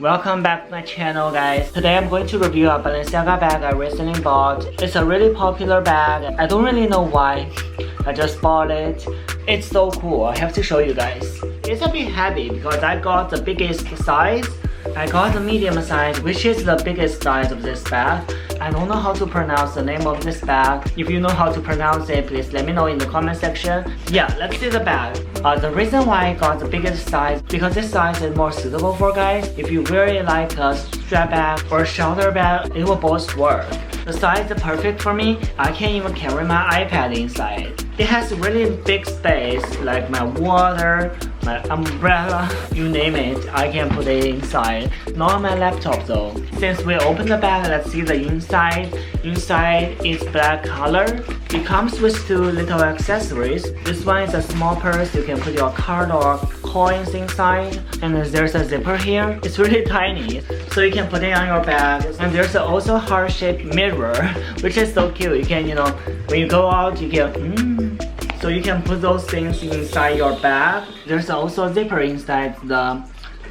Welcome back to my channel, guys. Today I'm going to review a Balenciaga bag I recently bought. It's a really popular bag. I don't really know why. I just bought it. It's so cool. I have to show you guys. It's a bit heavy because I got the biggest size. I got the medium size, which is the biggest size of this bag. I don't know how to pronounce the name of this bag. If you know how to pronounce it, please let me know in the comment section. Yeah, let's see the bag. The reason why I got the biggest size, because this size is more suitable for guys. If you really like a strap bag or a shoulder bag, it will both work. The size is perfect for me. I can even carry my iPad inside. It has really big space, like my water, my umbrella, you name it, I can put it inside. Not my laptop though. Since we opened the bag, let's see the inside. Inside is black color. It comes with two little accessories. This one is a small purse. You can put your card or coins inside. And there's a zipper here. It's really tiny, so you can put it on your bag. And there's also a heart-shaped mirror, which is so cute. You can, when you go out, you can, so you can put those things inside your bag. There's also a zipper inside the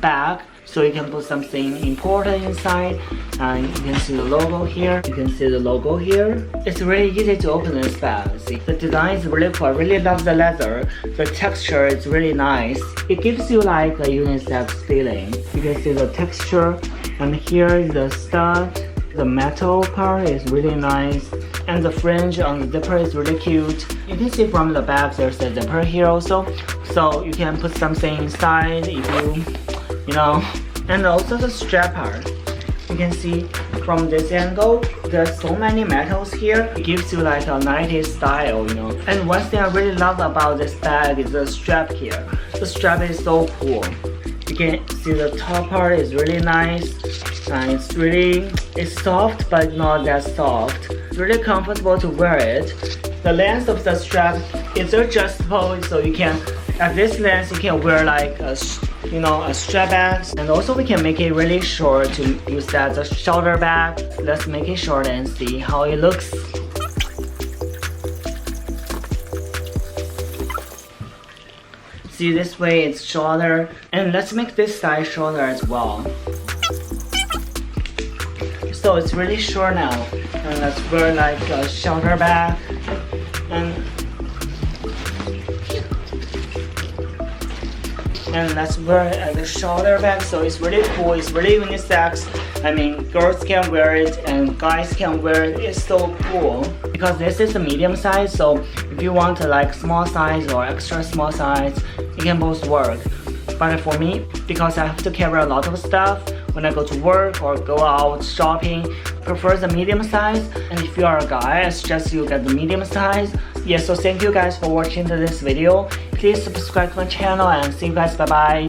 bag, so you can put something important inside. And you can see the logo here. You can see the logo here. It's really easy to open this bag. See, the design is really cool. I really love the leather. The texture is really nice. It gives you like a unisex feeling. You can see the texture, and here is the stud. The metal part is really nice, and the fringe on the zipper is really cute. You can see from the back there's a zipper here also, so you can put something inside if you know. And also the strap part. You can see from this angle, there's so many metals here. It gives you like a 90s style, And one thing I really love about this bag is the strap here. The strap is so cool. You can see the top part is really nice, and it's soft but not that soft. It's really comfortable to wear it. The length of the strap is adjustable, so you can, at this length, you can wear like a strap bag. And also we can make it really short to use that as a shoulder bag. Let's make it short and see how it looks. See, this way it's shorter, and let's make this side shorter as well. So it's really short now, and let's wear like a shoulder bag, and let's wear it as a shoulder bag. So it's really cool. It's really unisex. I mean, girls can wear it and guys can wear it. It's so cool because this is a medium size. So if you want like small size or extra small size, it can both work. But for me, because I have to carry a lot of stuff when I go to work or go out shopping, prefer the medium size. And if you are a guy, I suggest you get the medium size. Yeah, so thank you guys for watching this video. Please subscribe to my channel and see you guys. Bye bye.